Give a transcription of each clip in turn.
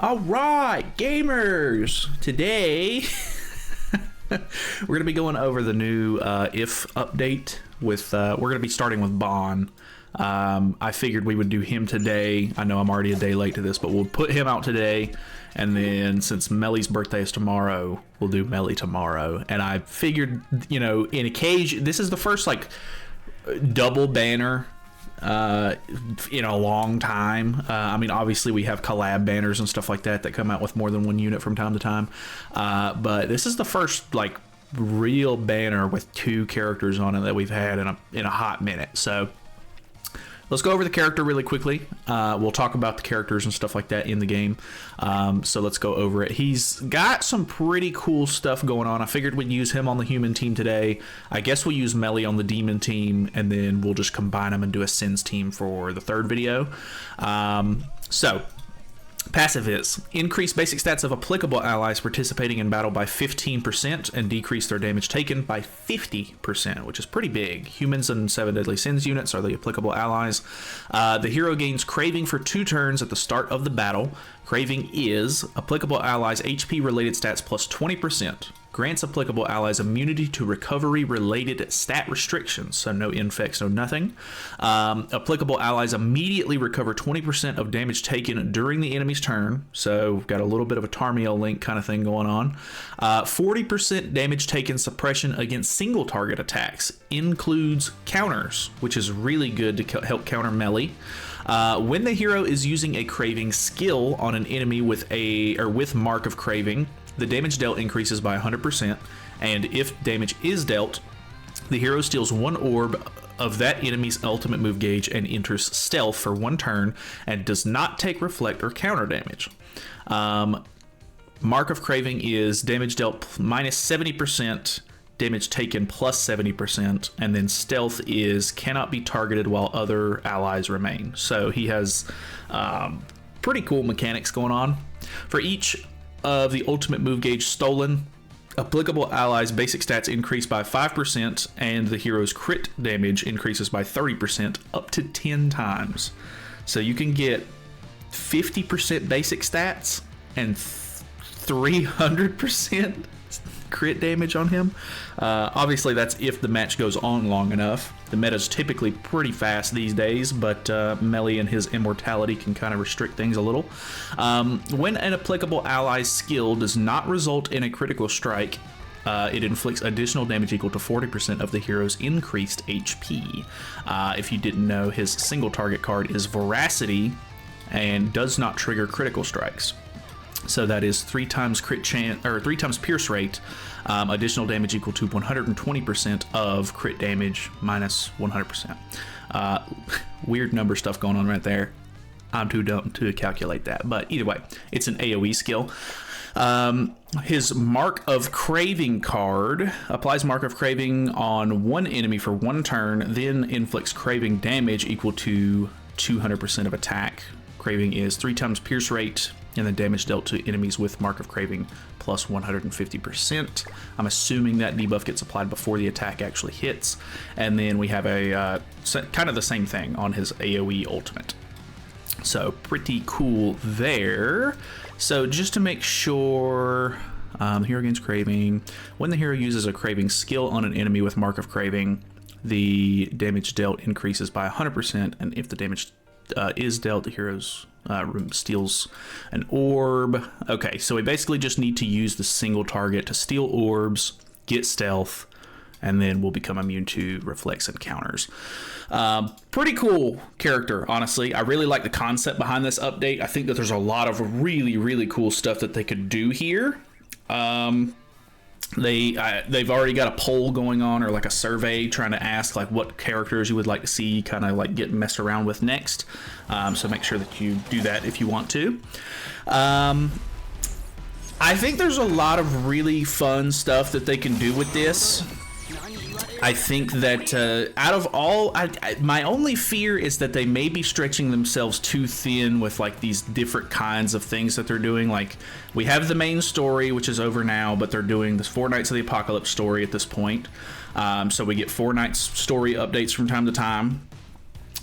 All right, gamers. Today we're going to be going over the new if update with we're going to be starting with Bon. I figured we would do him today. I know I'm already a day late to this, but we'll put him out today, and then since Melly's birthday is tomorrow, we'll do Melly tomorrow. And I figured, you know, in occasion, this is the first like double banner in a long time. I mean, obviously we have collab banners and stuff like that come out with more than one unit from time to time, but this is the first like real banner with two characters on it that we've had in a hot minute. So let's go over the character really quickly. We'll talk about the characters and stuff like that in the game. So let's go over it. He's got some pretty cool stuff going on. I figured we'd use him on the human team today. I guess we'll use Melly on the demon team, and then we'll just combine them and do a Sins team for the third video. So passive is increase basic stats of applicable allies participating in battle by 15% and decrease their damage taken by 50%, which is pretty big. Humans and 7 Deadly Sins units are the applicable allies. The hero gains Craving for 2 turns at the start of the battle. Craving is applicable allies HP related stats plus 20%. Grants applicable allies immunity to recovery related stat restrictions, so no infects, no nothing. Applicable allies immediately recover 20% of damage taken during the enemy's turn, so got a little bit of a Tarmiel Link kind of thing going on. 40% damage taken suppression against single target attacks, includes counters, which is really good to help counter Melly. When the hero is using a Craving skill on an enemy with Mark of Craving, the damage dealt increases by 100%, and if damage is dealt, the hero steals 1 orb of that enemy's ultimate move gauge and enters stealth for 1 turn and does not take reflect or counter damage. Mark of Craving is damage dealt minus 70%, damage taken plus 70%, and then stealth is cannot be targeted while other allies remain. So he has pretty cool mechanics going on. For each of the ultimate move gauge stolen, applicable allies basic stats increase by 5%, and the hero's crit damage increases by 30% up to 10 times. So you can get 50% basic stats and 300% crit damage on him. Obviously that's if the match goes on long enough. The meta's typically pretty fast these days, but Melly and his immortality can kind of restrict things a little. When an applicable ally's skill does not result in a critical strike, it inflicts additional damage equal to 40% of the hero's increased HP. If you didn't know, his single target card is Voracity and does not trigger critical strikes. So that is 3 times crit chance, or 3 times pierce rate, additional damage equal to 120% of crit damage minus 100%. Weird number stuff going on right there. I'm too dumb to calculate that, but either way, it's an AoE skill. His Mark of Craving card applies Mark of Craving on 1 enemy for 1 turn, then inflicts Craving damage equal to 200% of attack. Craving is 3 times pierce rate, and the damage dealt to enemies with Mark of Craving plus 150%. I'm assuming that debuff gets applied before the attack actually hits. And then we have a kind of the same thing on his AoE ultimate. So pretty cool there. So just to make sure, the hero gains Craving. When the hero uses a Craving skill on an enemy with Mark of Craving, the damage dealt increases by 100%, and if the damage is dealt, the hero's steals an orb. Okay, so we basically just need to use the single target to steal orbs, get stealth, and then we'll become immune to reflex and counters. Pretty cool character, honestly. I really like the concept behind this update. I think that there's a lot of really, really cool stuff that they could do here. They've already got a poll going on, or like a survey trying to ask like what characters you would like to see kind of like get messed around with next. So make sure that you do that if you want to. I think there's a lot of really fun stuff that they can do with this. I think that out of all, my only fear is that they may be stretching themselves too thin with like these different kinds of things that they're doing. Like we have the main story, which is over now, but they're doing this 4 Knights of the Apocalypse story at this point. So we get 4 Knights story updates from time to time.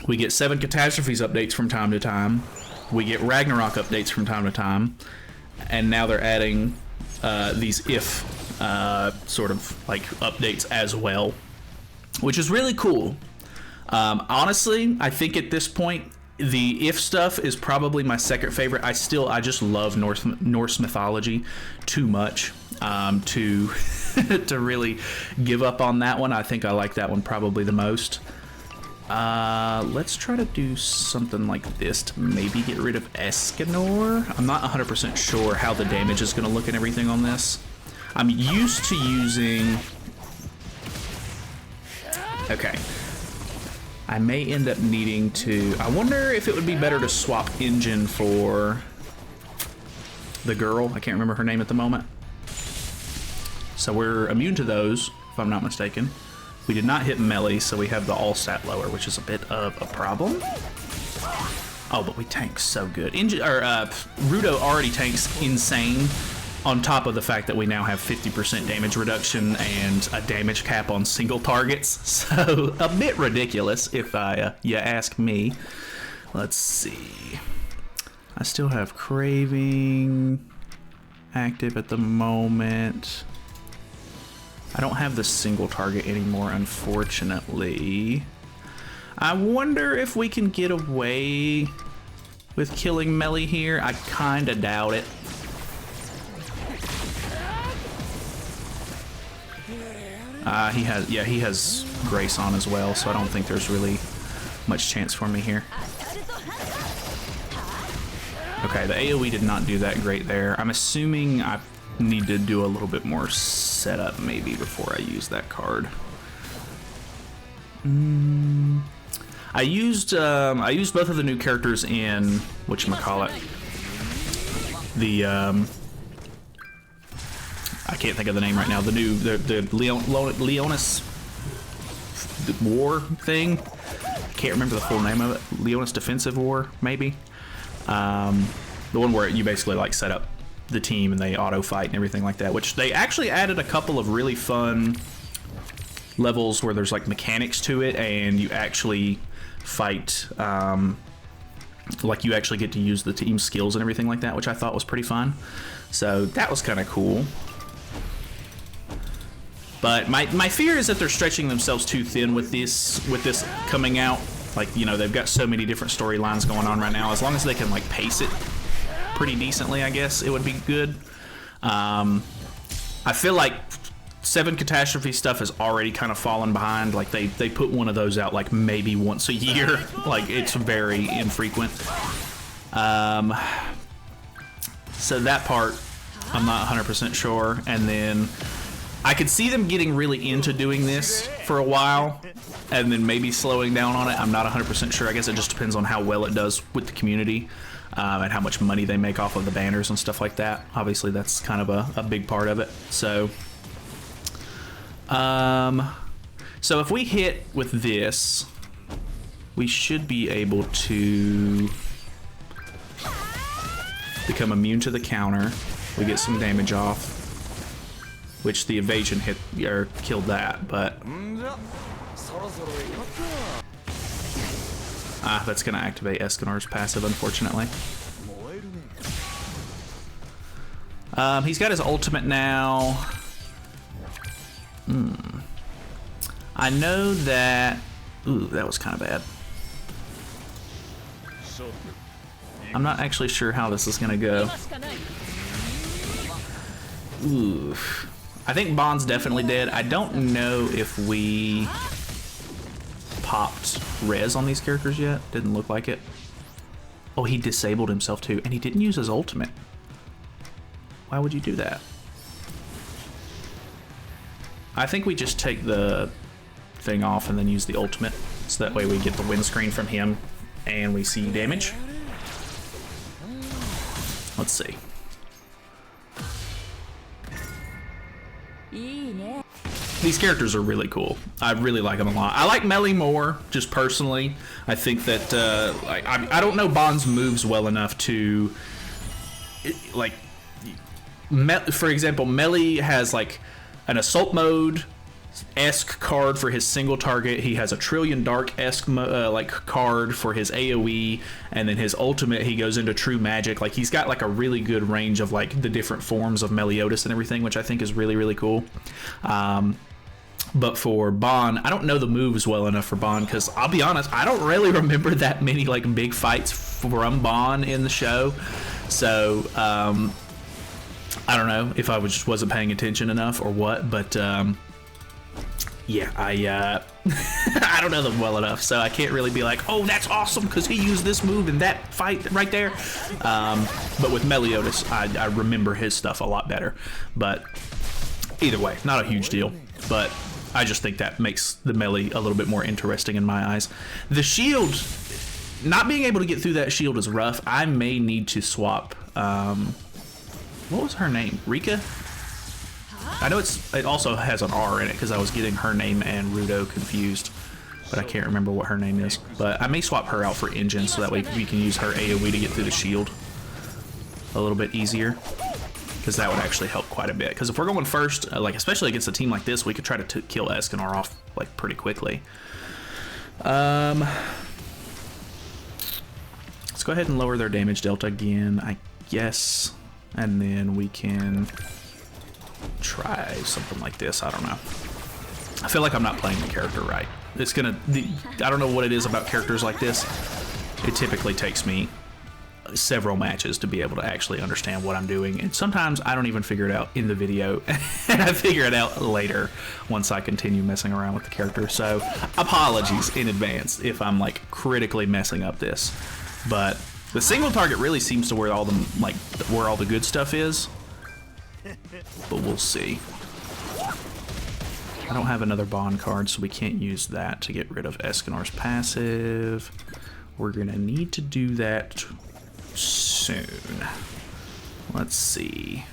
We get 7 Catastrophes updates from time to time. we get Ragnarok updates from time to time, and now they're adding these if sort of like updates as well, which is really cool. Honestly, I think at this point, the if stuff is probably my second favorite. I just love Norse mythology too much to to really give up on that one. I think I like that one probably the most. Let's try to do something like this to maybe get rid of Escanor. I'm not 100% sure how the damage is going to look and everything on this. I'm used to using... Okay. I may end up needing to... I wonder if it would be better to swap engine for the girl. I can't remember her name at the moment. So we're immune to those, if I'm not mistaken. We did not hit melee, so we have the all stat lower, which is a bit of a problem. Oh, but we tank so good. Rudo already tanks insane, on top of the fact that we now have 50% damage reduction and a damage cap on single targets. So a bit ridiculous, if you ask me. Let's see. I still have Craving active at the moment. I don't have the single target anymore, unfortunately. I wonder if we can get away with killing melee here. I kinda doubt it. He has Grace on as well, so I don't think there's really much chance for me here. Okay, the AoE did not do that great there. I'm assuming I need to do a little bit more setup maybe before I use that card. I used both of the new characters in whatchamacallit. The I can't think of the name right now. The Leonis War thing. Can't remember the full name of it. Leonis Defensive War, maybe. The one where you basically like set up the team and they auto fight and everything like that, which they actually added a couple of really fun levels where there's like mechanics to it and you actually fight, like you actually get to use the team skills and everything like that, which I thought was pretty fun. So that was kind of cool. But my fear is that they're stretching themselves too thin with this coming out. Like, you know, they've got so many different storylines going on right now. As long as they can like pace it pretty decently, I guess it would be good. I feel like 7 Catastrophe stuff has already kind of fallen behind. Like they put one of those out like maybe once a year. Like it's very infrequent. So that part I'm not 100% sure. And then I could see them getting really into doing this for a while and then maybe slowing down on it. I'm not 100% sure. I guess it just depends on how well it does with the community. And how much money they make off of the banners and stuff like that. Obviously, that's kind of a big part of it. So if we hit with this, we should be able to become immune to the counter. We get some damage off, which the evasion hit or killed that, but that's going to activate Escanor's passive, unfortunately. He's got his ultimate now. I know that... Ooh, that was kind of bad. I'm not actually sure how this is going to go. Ooh. I think Bond's definitely dead. I don't know if we popped res on these characters yet. Didn't look like it. Oh, he disabled himself too, and he didn't use his ultimate. Why would you do that? I think we just take the thing off and then use the ultimate, so that way we get the windscreen from him and we see damage. Let's see. These characters are really cool. I really like them a lot. I like Melee more, just personally. I think that I don't know Bond's moves well enough to like. For example, Melee has like an assault mode, esque card for his single target. He has a Trillion Dark esque like card for his AoE, and then his ultimate he goes into True Magic. Like he's got like a really good range of like the different forms of Meliodas and everything, which I think is really, really cool. But for Ban, I don't know the moves well enough for Ban, because I'll be honest, I don't really remember that many like big fights from Ban in the show. So I don't know if I just wasn't paying attention enough or what, but yeah, I I don't know them well enough, so I can't really be like, oh, that's awesome because he used this move in that fight right there. But with Meliodas, I remember his stuff a lot better. But either way, not a huge deal. But I just think that makes the melee a little bit more interesting in my eyes. The shield, not being able to get through that shield is rough. I may need to swap. What was her name? Rika? I know it also has an R in it because I was getting her name and Rudo confused, but I can't remember what her name is. But I may swap her out for Engine so that way we can use her AoE to get through the shield a little bit easier, because that would actually help quite a bit. Because if we're going first, like especially against a team like this, we could try to kill Escanor off like pretty quickly. Let's go ahead and lower their damage delta again, I guess, and then we can try something like this. I don't know. I feel like I'm not playing the character right. It's gonna. I don't know what it is about characters like this. It typically takes me several matches to be able to actually understand what I'm doing, and sometimes I don't even figure it out in the video and I figure it out later once I continue messing around with the character. So apologies in advance if I'm like critically messing up this, but the single target really seems to where all the good stuff is, but we'll see. I don't have another bond card, so we can't use that to get rid of Escanor's passive. We're gonna need to do that soon. Let's see.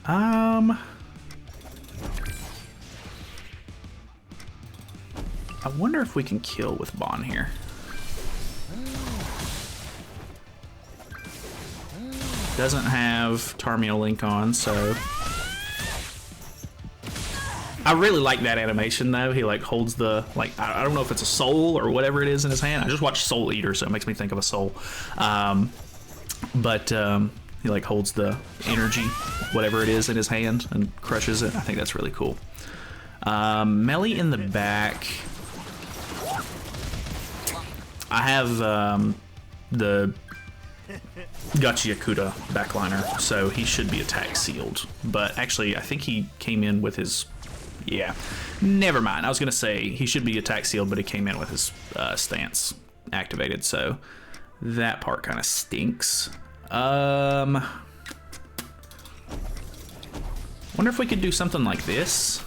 I wonder if we can kill with Ban here. Doesn't have Tarmio Link on, so I really like that animation though. He like holds the, like, I don't know if it's a soul or whatever it is in his hand. I just watched Soul Eater, so it makes me think of a soul. He like holds the energy, whatever it is, in his hand and crushes it. I think that's really cool. Melee in the back. I have the Gachiakuta backliner, so he should be attack sealed. But actually, I think he came in with his... Yeah, never mind. I was going to say he should be attack sealed, but he came in with his stance activated, so that part kind of stinks. Wonder if we could do something like this.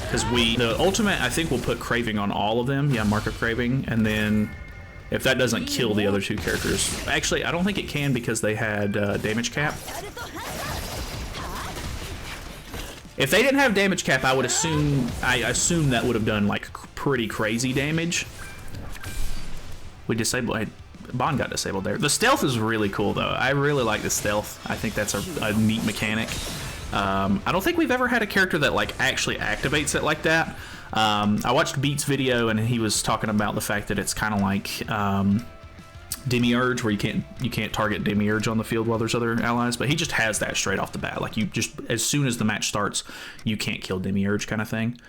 Because the ultimate, I think, will put Craving on all of them. Yeah, Mark of Craving. And then if that doesn't kill the other two characters. Actually, I don't think it can because they had damage cap. If they didn't have damage cap, I assume that would have done like pretty crazy damage. We disabled. Bond got disabled there. The stealth is really cool though. I really like the stealth. I think that's a neat mechanic. I don't think we've ever had a character that like actually activates it like that. I watched Beat's video and he was talking about the fact that it's kind of like Demiurge, where you can't target Demiurge on the field while there's other allies, but he just has that straight off the bat. Like you just, as soon as the match starts, you can't kill Demiurge kind of thing.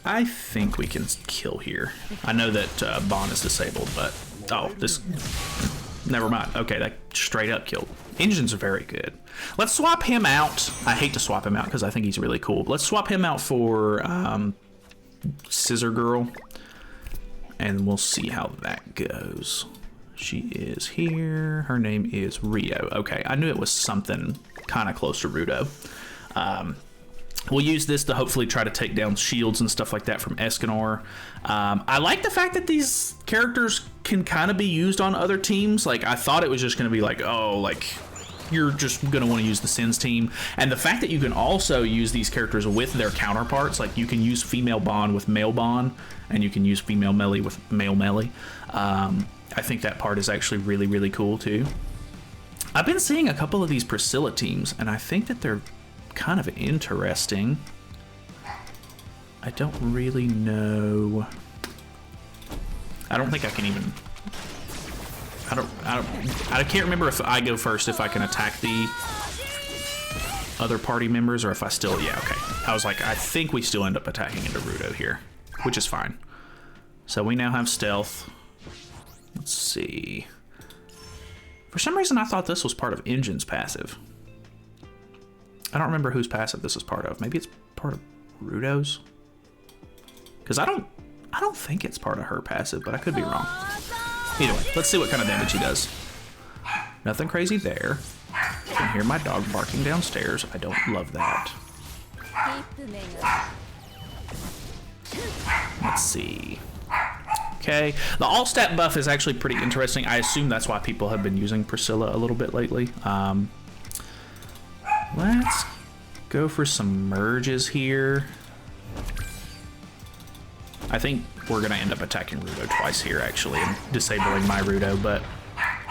I think we can kill here. I know that Bond is disabled, but never mind. Okay, that straight up killed. Engines are very good. Let's swap him out. I hate to swap him out because I think he's really cool. But let's swap him out for Scissor Girl, and we'll see how that goes. She is here. Her name is Rio. Okay, I knew it was something kind of close to Rudo. We'll use this to hopefully try to take down shields and stuff like that from Escanor. I like the fact that these characters can kind of be used on other teams. Like, I thought it was just going to be like, oh, like, you're just going to want to use the Sins team. And the fact that you can also use these characters with their counterparts, like you can use female Bond with male Bond, and you can use female Melee with male Melee. I I think that part is actually really, really cool too. I've been seeing a couple of these Priscilla teams, and I think that they're kind of interesting. I don't really know. I don't think I can even. I can't remember if I go first, if I can attack the other party members, or if I still. Yeah, okay. I was like, I think we still end up attacking into Rudo here, which is fine. So we now have stealth. Let's see. For some reason, I thought this was part of Engine's passive. I don't remember whose passive this is part of. Maybe it's part of Rudo's? Because I don't think it's part of her passive, but I could be wrong. Either way, let's see what kind of damage he does. Nothing crazy there. I can hear my dog barking downstairs. I don't love that. Let's see. Okay, the all-stat buff is actually pretty interesting. I assume that's why people have been using Priscilla a little bit lately. Let's go for some merges here. I think we're gonna end up attacking Rudo twice here, actually, and disabling my Rudo, but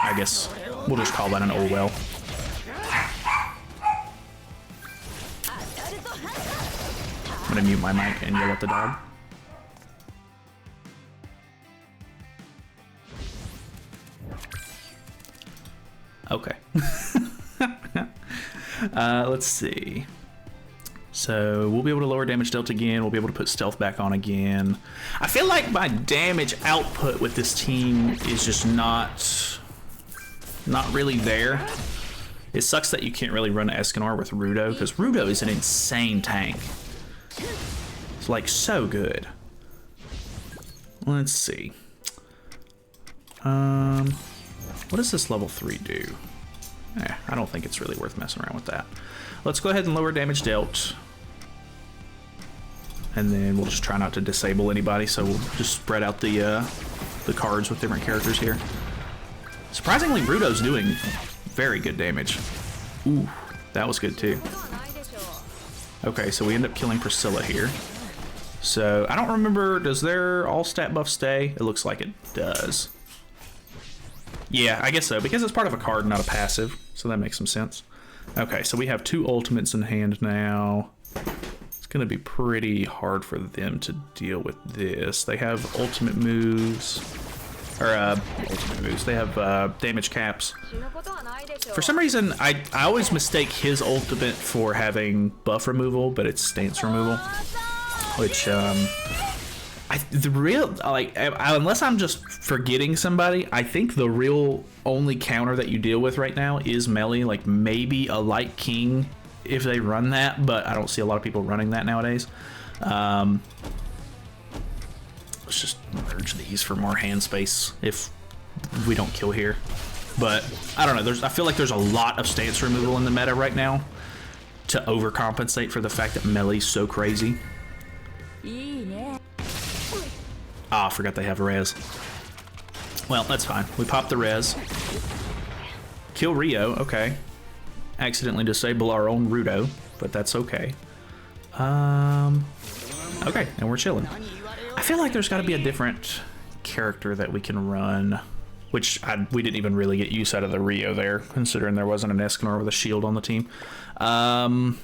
I guess we'll just call that an oh well. I'm gonna mute my mic and yell at the dog. Okay. Let's see. So we'll be able to lower damage dealt again. We'll be able to put stealth back on again. I feel like my damage output with this team is just not really there. It sucks that you can't really run Escanor with Rudo, because Rudo is an insane tank. It's like so good. Let's see. What does this level 3 do? I don't think it's really worth messing around with that. Let's go ahead and lower damage dealt. And then we'll just try not to disable anybody, so we'll just spread out the cards with different characters here. Surprisingly, Rudo's doing very good damage. Ooh, that was good too. Okay, so we end up killing Priscilla here. So, I don't remember, does their all-stat buff stay? It looks like it does. Yeah, I guess so, because it's part of a card, not a passive, so that makes some sense. Okay, so we have 2 ultimates in hand now. It's going to be pretty hard for them to deal with this. They have ultimate moves, or ultimate moves. They have damage caps. For some reason, I always mistake his ultimate for having buff removal, but it's stance removal, which unless I'm just forgetting somebody, I think the real only counter that you deal with right now is melee. Like maybe a Light King if they run that, but I don't see a lot of people running that nowadays. Let's just merge these for more hand space if we don't kill here. But I don't know. I feel like there's a lot of stance removal in the meta right now to overcompensate for the fact that melee's so crazy. Ah, I forgot they have res. Well, that's fine. We pop the res. Kill Rio, okay. Accidentally disable our own Rudo, but that's okay. Okay, and we're chilling. I feel like there's got to be a different character that we can run, which we didn't even really get use out of the Rio there, considering there wasn't an Escanor with a shield on the team. There's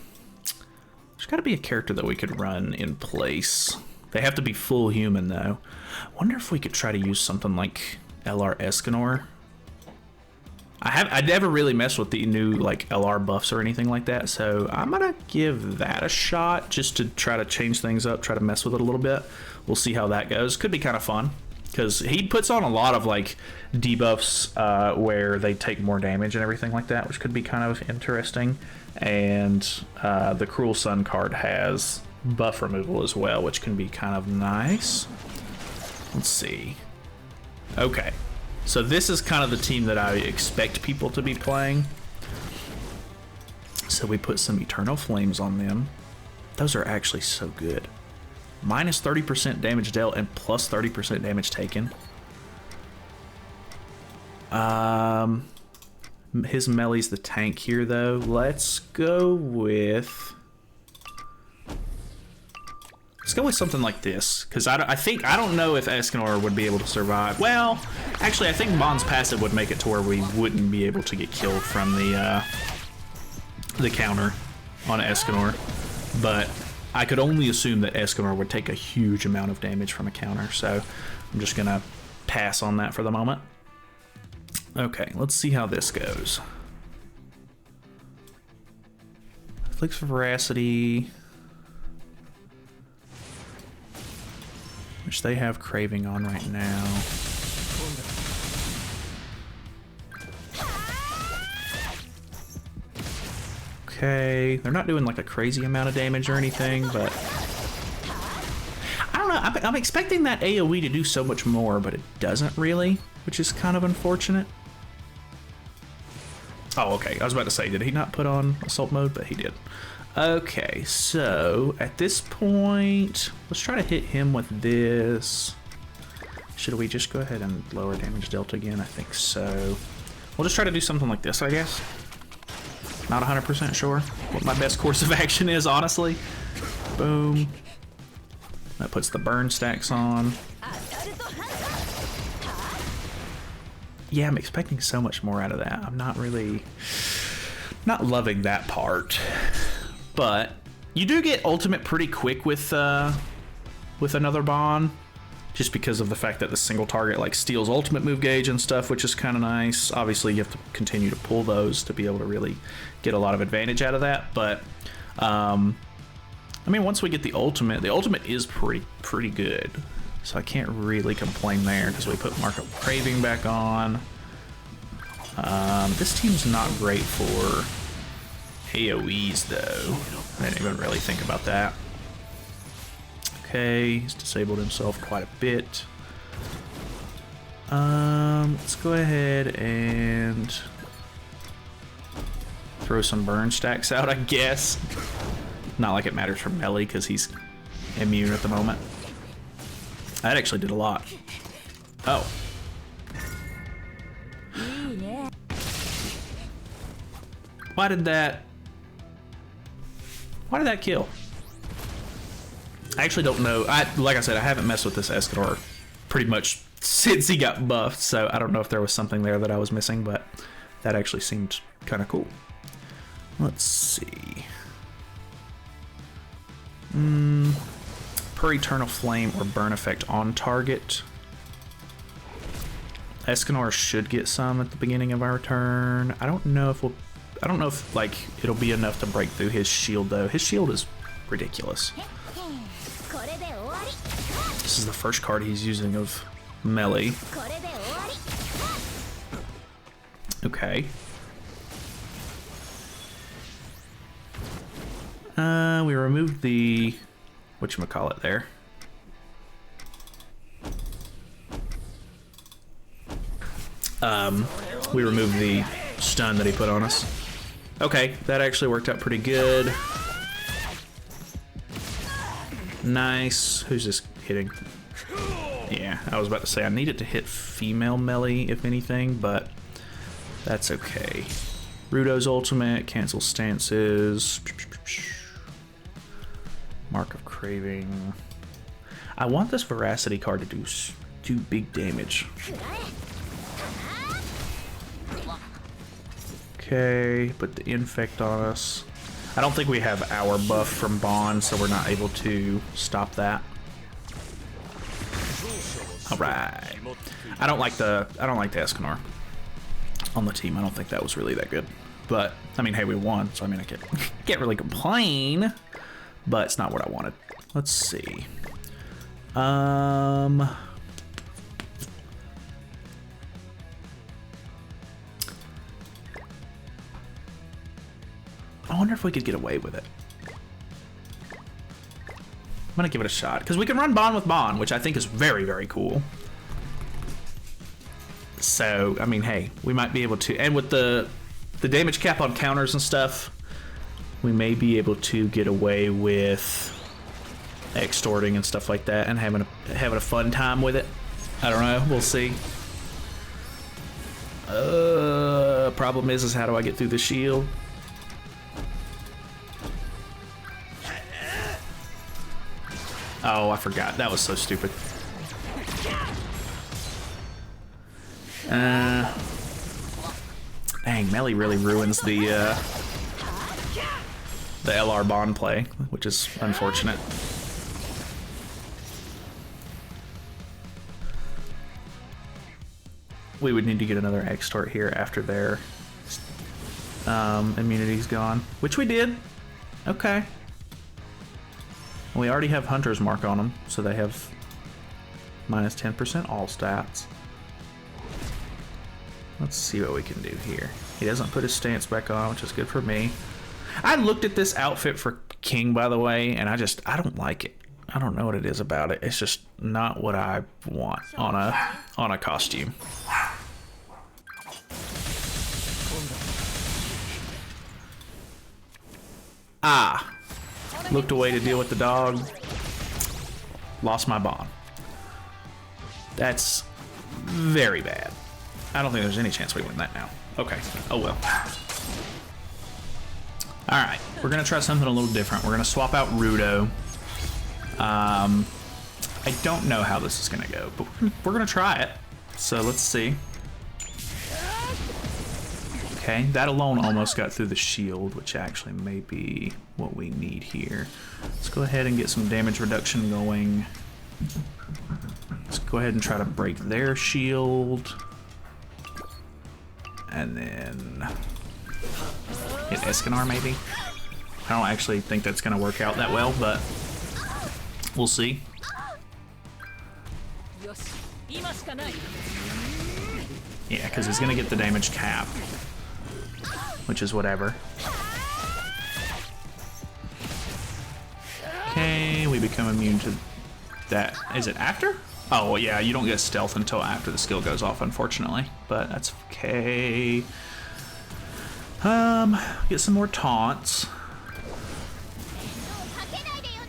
got to be a character that we could run in place. They have to be full human, though. Wonder if we could try to use something like LR Escanor. I never really messed with the new like LR buffs or anything like that, so I'm gonna give that a shot just to try to change things up, try to mess with it a little bit. We'll see how that goes. Could be kind of fun because he puts on a lot of like debuffs where they take more damage and everything like that, which could be kind of interesting. And the Cruel Sun card has buff removal as well, which can be kind of nice. Let's see. Okay. So this is kind of the team that I expect people to be playing. So we put some Eternal Flames on them. Those are actually so good. Minus 30% damage dealt and plus 30% damage taken. His melee's the tank here though. Let's go with... Let's go with something like this, because I don't know if Escanor would be able to survive. Well, actually, I think Bond's passive would make it to where we wouldn't be able to get killed from the counter on Escanor, but I could only assume that Escanor would take a huge amount of damage from a counter, so I'm just gonna pass on that for the moment. Okay, let's see how this goes. Afflicts Veracity, which they have Craving on right now. Okay, they're not doing like a crazy amount of damage or anything, but I don't know. I'm expecting that AoE to do so much more, but it doesn't really, which is kind of unfortunate. Oh, okay. I was about to say, did he not put on assault mode? But he did. Okay, so at this point, let's try to hit him with this. Should we just go ahead and lower damage delta again? I think so. We'll just try to do something like this, I guess. Not 100% sure what my best course of action is, honestly. Boom. That puts the burn stacks on. Yeah, I'm expecting so much more out of that. I'm not loving that part. But you do get ultimate pretty quick with another Bond, just because of the fact that the single target like steals ultimate move gauge and stuff, which is kind of nice. Obviously, you have to continue to pull those to be able to really get a lot of advantage out of that. But I mean, once we get the ultimate is pretty good. So I can't really complain there because we put Mark of Craving back on. This team's not great for AoEs though. I didn't even really think about that. Okay, he's disabled himself quite a bit. Let's go ahead and throw some burn stacks out, I guess. Not like it matters for melee because he's immune at the moment. That actually did a lot. Oh. Why did that kill? I actually don't know. Like I said, I haven't messed with this Escanor pretty much since he got buffed, so I don't know if there was something there that I was missing, but that actually seemed kind of cool. Let's see. Per Eternal Flame or Burn Effect on target. Escanor should get some at the beginning of our turn. I don't know if like it'll be enough to break through his shield though. His shield is ridiculous. This is the first card he's using of melee. Okay. We removed the whatchamacallit there. We removed the stun that he put on us. Okay, that actually worked out pretty good. Nice. Who's this hitting? Yeah, I was about to say I needed to hit female melee, if anything, but that's okay. Rudo's ultimate, cancel stances. Mark of Craving. I want this Veracity card to do big damage. Okay, put the infect on us. I don't think we have our buff from Bond, so we're not able to stop that. All right. I don't like the Escanor on the team. I don't think that was really that good. But I mean, hey, we won, so I mean, I can't really complain. But it's not what I wanted. Let's see. I wonder if we could get away with it. I'm gonna give it a shot because we can run Bond with Bond, which I think is very, very cool. So I mean, hey, we might be able to, and with the damage cap on counters and stuff, we may be able to get away with extorting and stuff like that and having a fun time with it. I don't know. We'll see. Problem is how do I get through the shield? Oh, I forgot. That was so stupid. Dang, Melee really ruins the LR Bond play, which is unfortunate. We would need to get another extort here after their immunity's gone, which we did. Okay. We already have Hunter's Mark on them, so they have minus 10% all stats. Let's see what we can do here. He doesn't put his stance back on, which is good for me. I looked at this outfit for King, by the way, and I don't like it. I don't know what it is about it. It's just not what I want on a costume. Ah, looked away to deal with the dog. Lost my bond. That's very bad. I don't think there's any chance we win that now. Okay. Oh well. Alright. We're going to try something a little different. We're going to swap out Rudo. I don't know how this is going to go, but we're going to try it. So let's see. Okay. That alone almost got through the shield, which actually may be what we need here. Let's go ahead and get some damage reduction going. Let's go ahead and try to break their shield. And then hit Escanor maybe. I don't actually think that's going to work out that well, but we'll see. Yeah, because he's going to get the damage cap, which is whatever. Okay, we become immune to that. Is it after? Oh, yeah, you don't get stealth until after the skill goes off, unfortunately. But that's okay. Get some more taunts.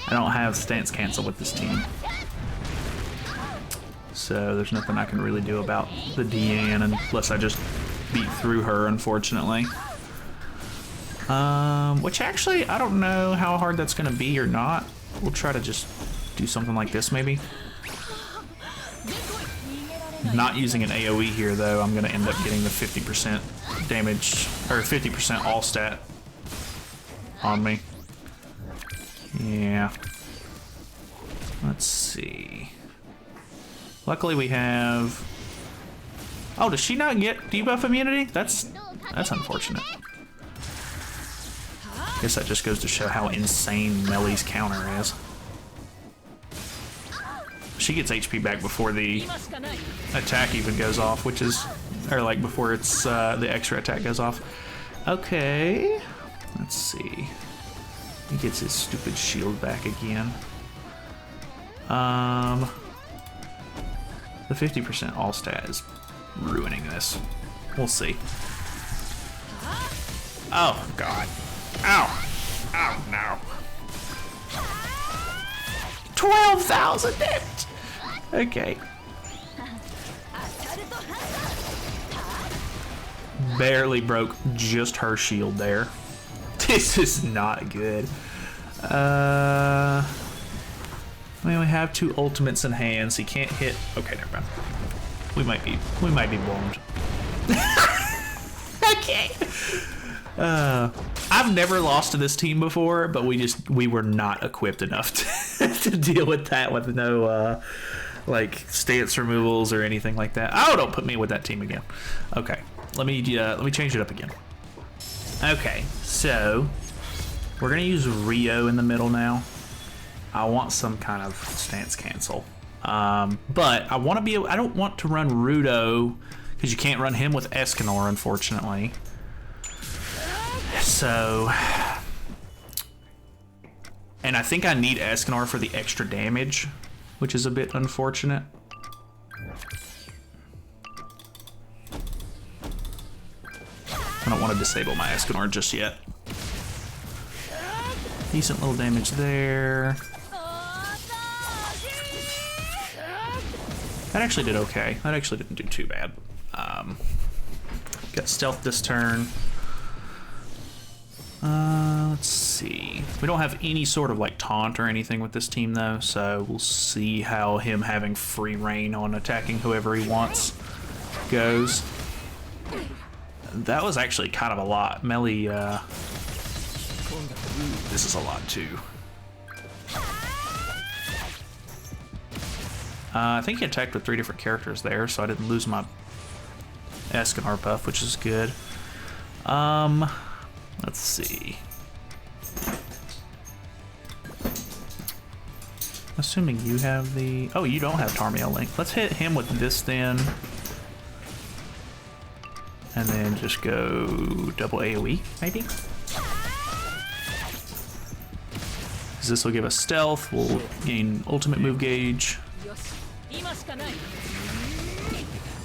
I don't have stance cancel with this team. So there's nothing I can really do about the Deanne unless I just beat through her, unfortunately. Which actually, I don't know how hard that's going to be or not. We'll try to just do something like this, maybe. Not using an AoE here, though, I'm going to end up getting the 50% damage, or 50% all stat on me. Yeah. Let's see. Luckily we have... Oh, does she not get debuff immunity? That's unfortunate. Guess that just goes to show how insane Melee's counter is. She gets HP back before the attack even goes off, which is, or like before it's the extra attack goes off. Okay, let's see. He gets his stupid shield back again. The 50% all stat is ruining this. We'll see. Oh God! Ow! Ow! No! 12,000 damage. Okay. Barely broke just her shield there. This is not good. I mean, we have two ultimates in hands. He can't hit. Okay, never mind. We might be blown. Okay. I've never lost to this team before, but we were not equipped enough to deal with that with no like stance removals or anything like that. Oh, don't put me with that team again. Okay, let me change it up again. Okay, so we're gonna use Rio in the middle now. I want some kind of stance cancel, but I don't want to run Rudo because you can't run him with Escanor, unfortunately. So, and I think I need Escanor for the extra damage, which is a bit unfortunate. I don't want to disable my Escanor just yet. Decent little damage there. That actually did okay. That actually didn't do too bad. Got stealth this turn. Let's see. We don't have any sort of like taunt or anything with this team though, so we'll see how him having free reign on attacking whoever he wants goes. That was actually kind of a lot. Melee, this is a lot too. I think he attacked with 3 different characters there, so I didn't lose my Escanor buff, which is good. Let's see. Assuming you have the... Oh, you don't have Tarmiel Link. Let's hit him with this then. And then just go double AoE, maybe? Because this will give us stealth, we'll gain ultimate move gauge.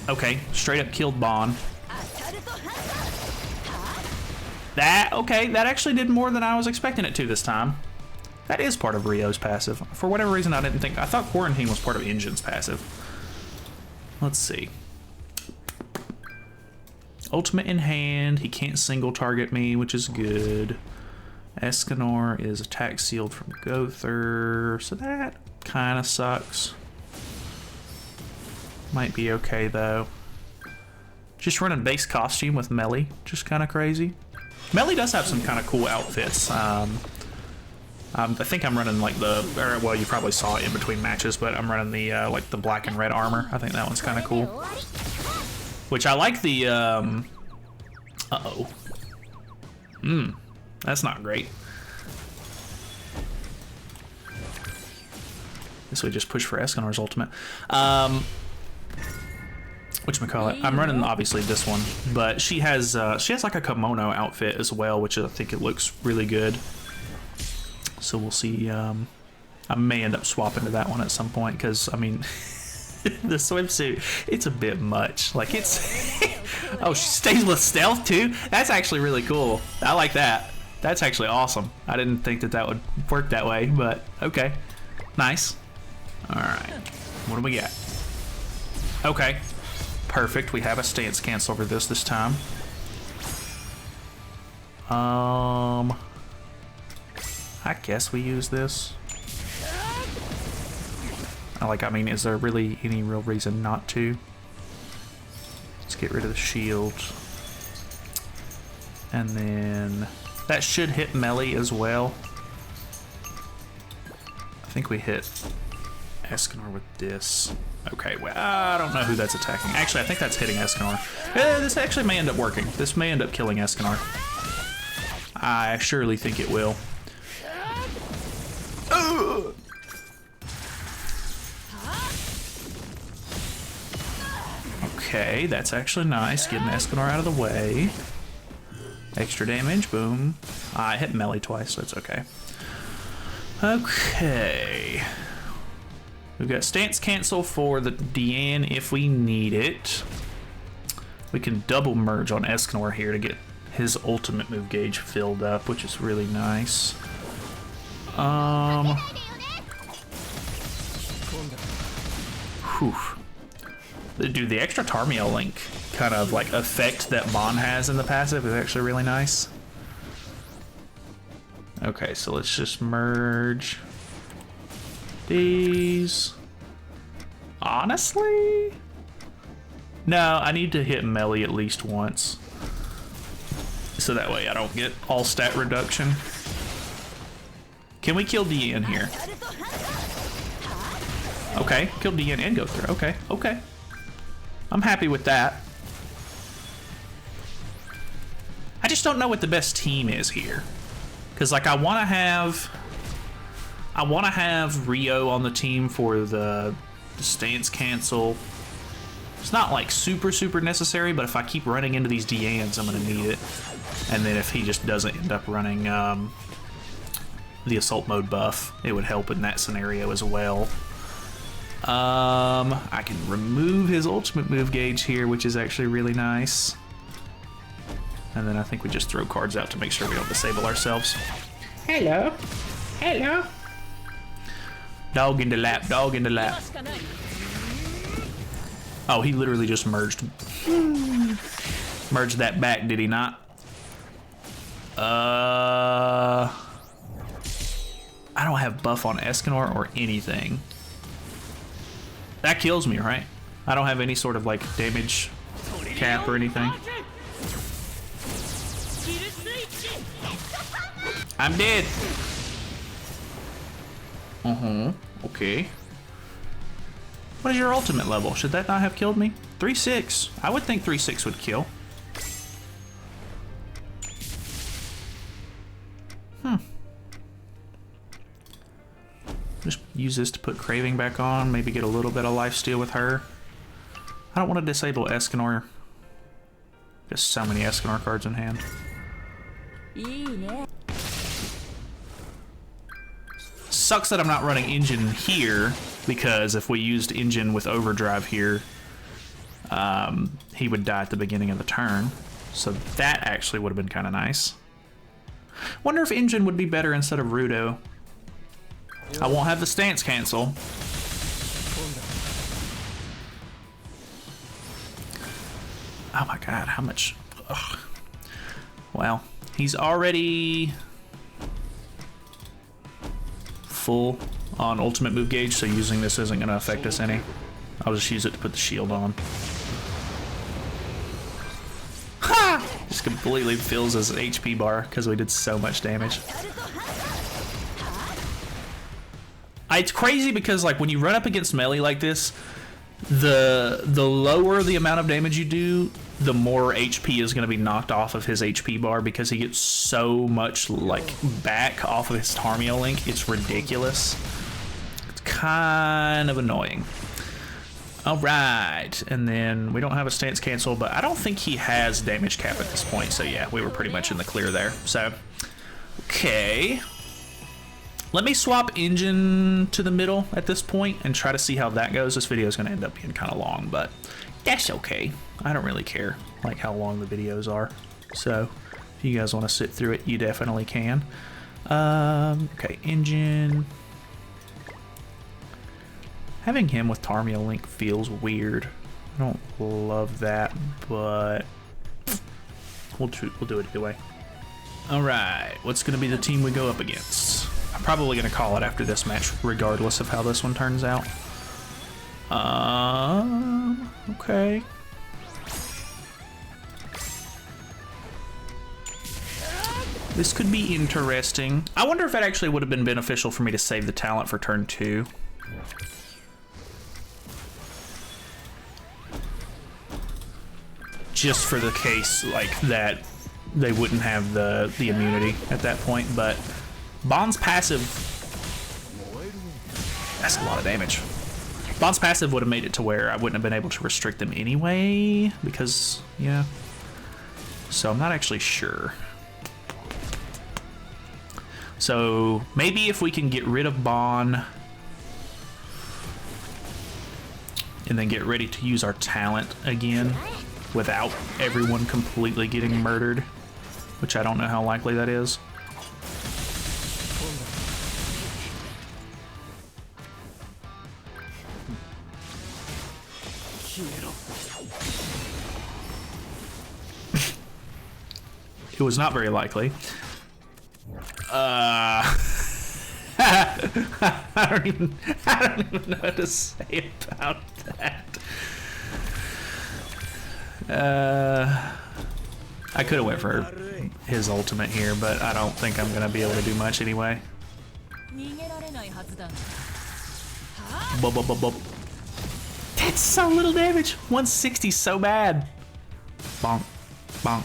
Okay, straight up killed Bon. Okay, that actually did more than I was expecting it to this time. That is part of Rio's passive. For whatever reason, I thought Quarantine was part of Engine's passive. Let's see. Ultimate in hand, he can't single target me, which is good. Escanor is attack sealed from Gowther, so that kind of sucks. Might be okay though. Just running base costume with Melee, just kind of crazy. Melee does have some kind of cool outfits. I think I'm running like well, you probably saw it in between matches, but I'm running the like the black and red armor. I think that one's kind of cool. Which I like the uh-oh. That's not great. This way just push for Escanor's ultimate. Whatchamacallit? I'm running obviously this one, but she has like a kimono outfit as well, which I think it looks really good. So we'll see. I may end up swapping to that one at some point because I mean, the swimsuit, it's a bit much. Like it's oh, she stays with stealth too. That's actually really cool. I like that. That's actually awesome. I didn't think that would work that way, but okay, nice. All right, what do we got? Okay. Perfect, we have a stance cancel over this time. I guess we use this. I mean, is there really any real reason not to? Let's get rid of the shield. And then that should hit Melee as well. I think we hit Escanor with this. Okay, well, I don't know who that's attacking. Actually, I think that's hitting Escanor. This actually may end up working. This may end up killing Escanor. I surely think it will. Okay, that's actually nice. Getting Escanor out of the way. Extra damage, boom. I hit Melee twice, so it's okay. Okay. We've got stance cancel for the Diane if we need it. We can double merge on Escanor here to get his ultimate move gauge filled up, which is really nice. Whew. Dude, the extra Tarmiel Link kind of like effect that Bon has in the passive is actually really nice. Okay, so let's just merge these. Honestly? No, I need to hit Melee at least once. So that way I don't get all stat reduction. Can we kill Diane here? Okay, kill Diane and Gowther. Okay, okay. I'm happy with that. I just don't know what the best team is here. Because like I want to have Rio on the team for the stance cancel. It's not like super necessary, but if I keep running into these Dianes, I'm gonna need it. And then if he just doesn't end up running the assault mode buff, it would help in that scenario as well. I can remove his ultimate move gauge here, which is actually really nice. And then I think we just throw cards out to make sure we don't disable ourselves. Hello. Hello. Dog in the lap, dog in the lap. Oh, he literally just merged. Merged that back, did he not? I don't have buff on Escanor or anything. That kills me, right? I don't have any sort of like damage cap or anything. I'm dead. Okay. What is your ultimate level? Should that not have killed me? 3-6. I would think 3-6 would kill. Just use this to put Craving back on. Maybe get a little bit of lifesteal with her. I don't want to disable Escanor. Just so many Escanor cards in hand. Sucks that I'm not running Engine here, because if we used Engine with Overdrive here, he would die at the beginning of the turn. So that actually would have been kind of nice. Wonder if Engine would be better instead of Rudo. I won't have the stance cancel. Oh my god, how much? Ugh. Well, he's already full on ultimate move gauge, so using this isn't going to affect us any. I'll just use it to put the shield on. Ha! Just completely fills his HP bar because we did so much damage. It's crazy because like when you run up against melee like this, the lower the amount of damage you do, the more HP is going to be knocked off of his HP bar because he gets so much like back off of his Tarmio Link. It's ridiculous. It's kind of annoying. All right, and then we don't have a stance cancel, but I don't think he has damage cap at this point. So yeah, we were pretty much in the clear there. So okay. Let me swap Engine to the middle at this point and try to see how that goes. This video is going to end up being kind of long, but that's okay. I don't really care like how long the videos are. So if you guys want to sit through it, you definitely can. Okay, Engine. Having him with Tarmio Link feels weird. I don't love that, but we'll do it either way. All right, what's going to be the team we go up against? I'm probably going to call it after this match, regardless of how this one turns out. Okay. This could be interesting. I wonder if that actually would have been beneficial for me to save the talent for turn 2. Just for the case like that they wouldn't have the immunity at that point, but Bond's passive, that's a lot of damage. Bond's passive would have made it to where I wouldn't have been able to restrict them anyway, because, yeah. So I'm not actually sure. So maybe if we can get rid of Bond and then get ready to use our talent again without everyone completely getting murdered, which I don't know how likely that is. It was not very likely. I don't even know what to say about that. I could have went for his ultimate here, but I don't think I'm gonna be able to do much anyway. That's so little damage. 160 so bad. Bonk, bonk.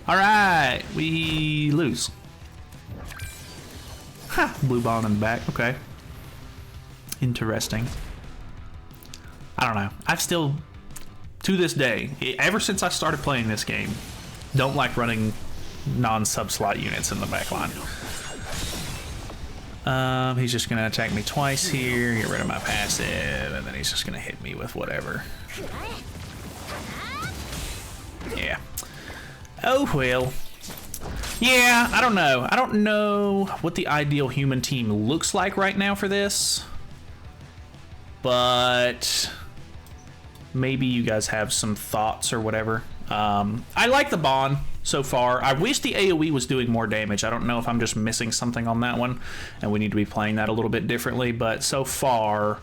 All right, we lose. Ha, blue ball in the back. Okay. Interesting. I don't know. I've still, to this day, ever since I started playing this game, don't like running non-sub-slot units in the back line. He's just gonna attack me twice here, get rid of my passive, and then he's just gonna hit me with whatever. Yeah. Oh well. Yeah, I don't know. I don't know what the ideal human team looks like right now for this, but maybe you guys have some thoughts or whatever. I like the Bond so far. I wish the AoE was doing more damage. I don't know if I'm just missing something on that one, and we need to be playing that a little bit differently, but so far,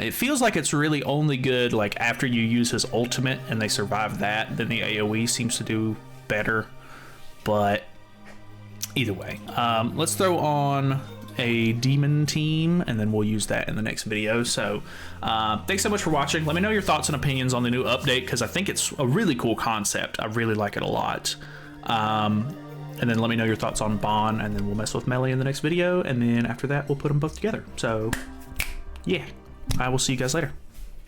it feels like it's really only good like after you use his ultimate and they survive that, then the AoE seems to do better. But either way, let's throw on a demon team and then we'll use that in the next video. So thanks so much for watching. Let me know your thoughts and opinions on the new update, because I think it's a really cool concept. I really like it a lot. And then let me know your thoughts on Bond, and then we'll mess with Melee in the next video, and then after that we'll put them both together. So yeah, I will see you guys later.